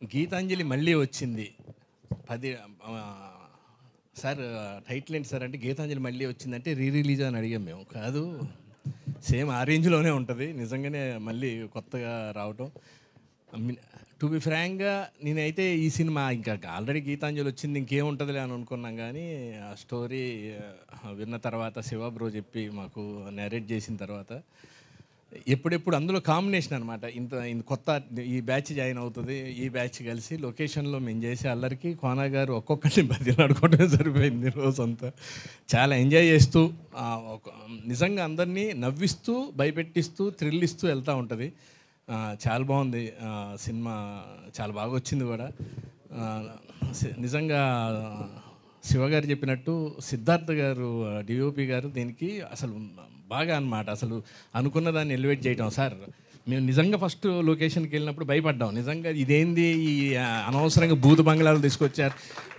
గీతాంజలి మళ్ళీ వచ్చింది. 10 sir title ఏంటి సార్ అంటే గీతాంజలి మళ్ళీ వచ్చిందంటే రిలీజ్ అని అడిగాం మేము. కాదు, సేమ్ ఆ రేంజ్లోనే ఉంటుంది నిజంగానే మళ్ళీ కొత్తగా రావటం. టు బి ఫ్రాంక్గా నేనైతే ఈ సినిమా ఇంకా ఆల్రెడీ గీతాంజలి వచ్చింది ఇంకేముంటుందిలే అని అనుకున్నాం, కానీ ఆ స్టోరీ విన్న తర్వాత శివ బ్రో చెప్పి మాకు నరేట్ చేసిన తర్వాత ఎప్పుడెప్పుడు అందులో కాంబినేషన్ అనమాట. ఇంత కొత్త ఈ బ్యాచ్ జాయిన్ అవుతుంది, ఈ బ్యాచ్ కలిసి లొకేషన్లో మేము చేసే అల్లరికి కోనా గారు ఒక్కొక్కరిని బదిలాడుకోవడమే సరిపోయింది రోజంతా. చాలా ఎంజాయ్ చేస్తూ నిజంగా అందరినీ నవ్విస్తూ భయపెట్టిస్తూ థ్రిల్ ఇస్తూ వెళ్తూ ఉంటుంది. చాలా బాగుంది సినిమా, చాలా బాగా వచ్చింది కూడా. నిజంగా శివగారు చెప్పినట్టు సిద్ధార్థ్ గారు డిఓపి గారు దీనికి అసలు బాగా అన్నమాట. అసలు అనుకున్న దాన్ని ఎలివేట్ చేయటం. సార్ మేము నిజంగా ఫస్ట్ లొకేషన్కి వెళ్ళినప్పుడు భయపడ్డాం. నిజంగా ఇదేంది ఈ అనవసరంగా భూత బంగ్లాలు తీసుకొచ్చారు.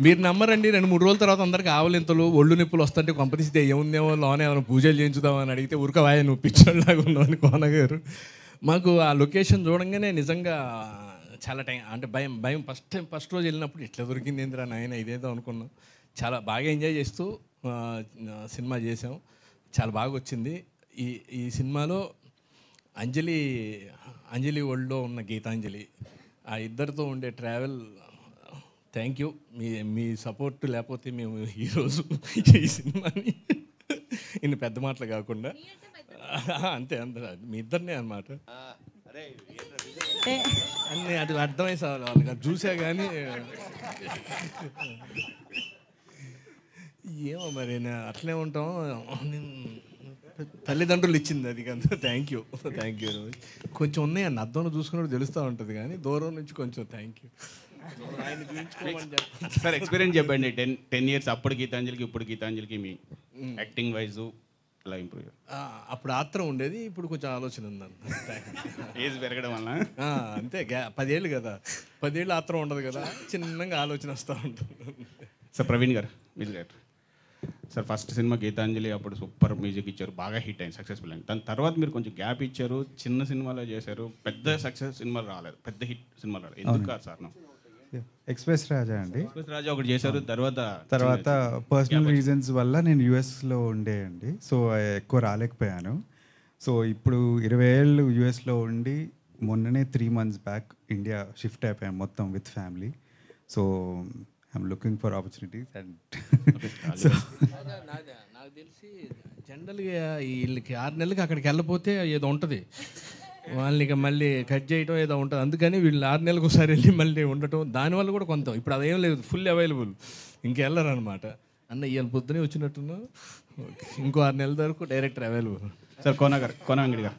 మీరు నమ్మరండి, 2-3 రోజుల తర్వాత అందరికీ ఆవలింతలు ఒళ్ళు నొప్పులు వస్తుంటే కొంపతీస్తే ఏముందేమో లోనే ఏమైనా పూజలు చేయించుదామని అడిగితే ఉరకవాయ నువ్వు పిచ్చోళ్ళలాగా ఉన్నావని కోన గారు మాకు ఆ లొకేషన్ చూడంగానే నిజంగా చాలా టైం అంటే భయం ఫస్ట్ రోజు వెళ్ళినప్పుడు ఎట్లా దొరికింది ఏందిరా నాయన ఇదేదో అనుకున్నాం. చాలా బాగా ఎంజాయ్ చేస్తూ సినిమా చేసాం, చాలా బాగా వచ్చింది. ఈ సినిమాలో అంజలి వరల్డ్లో ఉన్న గీతాంజలి, ఆ ఇద్దరితో ఉండే travel, thank you. Me support లేకపోతే మేము ఈరోజు ఈ సినిమాని ఇన్ని పెద్ద మాటలు కాకుండా అంతే మీ ఇద్దరినే అనమాట. అన్నీ అది అర్థమై సార్ వాళ్ళకి అది చూసా కానీ ఏమో మరి అట్లే ఉంటాం. తల్లిదండ్రులు ఇచ్చింది అది కదా. థ్యాంక్ యూ కొంచెం ఉన్నాయన్న అద్దంలో చూసుకున్నప్పుడు తెలుస్తూ ఉంటుంది, కానీ దూరం నుంచి కొంచెం థ్యాంక్ యూ. సార్ ఎక్స్పీరియన్స్ చెప్పండి. 10 years అప్పుడు గీతాంజలికి ఇప్పుడు గీతాంజలికి మీ యాక్టింగ్ వైజు అలా ఇంప్రూవ్. అప్పుడు ఆత్రం ఉండేది, ఇప్పుడు కొంచెం ఆలోచన ఉందన్న. ఏజ్ పెరగడం వల్ల అంతే 10 ఏళ్ళు కదా, 10 ఏళ్ళు ఆత్రం ఉండదు కదా, చిన్నగా ఆలోచన వస్తూ ఉంటుంది. సార్ ప్రవీణ్ గారు, music director sir, first cinema Geetanjali అప్పుడు సూపర్ మ్యూజిక్ ఇచ్చారు, బాగా హిట్ అయింది, సక్సెస్ఫుల్ అయింది. దాని తర్వాత మీరు కొంచెం గ్యాప్ ఇచ్చారు, చిన్న సినిమాలో చేశారు, పెద్ద సక్సెస్ సినిమాలు రాలేదు, పెద్ద హిట్ సినిమాలు రాలేదు. ఎందుకు కాదు సార్? ఎక్స్ప్రెస్ రాజా అండి. ఎక్స్ప్రెస్ రాజా ఒకటి చేశారు, తర్వాత పర్సనల్ రీజన్స్ వల్ల నేను యూఎస్లో ఉండే అండి, సో ఎక్కువ రాలేకపోయాను. సో ఇప్పుడు 20 ఏళ్ళు యూఎస్లో ఉండి మొన్ననే 3 months బ్యాక్ ఇండియా షిఫ్ట్ అయిపోయాను మొత్తం with family. So I'm looking for opportunities and so నాకు తెలిసి జనరల్గా వీళ్ళకి 6 నెలలకి అక్కడికి వెళ్ళిపోతే ఏదో ఉంటుంది, వాళ్ళని ఇక మళ్ళీ కట్ చేయడం ఏదో ఉంటుంది. అందుకని వీళ్ళు 6 నెలలకు ఒకసారి వెళ్ళి మళ్ళీ ఉండటం, దానివల్ల కూడా కొంత ఇప్పుడు అదేం లేదు, ఫుల్ అవైలబుల్, ఇంకెళ్ళరు అనమాట. అన్న ఇవాళ పొద్దునే వచ్చినట్టున్నా, ఇంకో 6 నెలల వరకు director available. Sir Kona Venkat గారు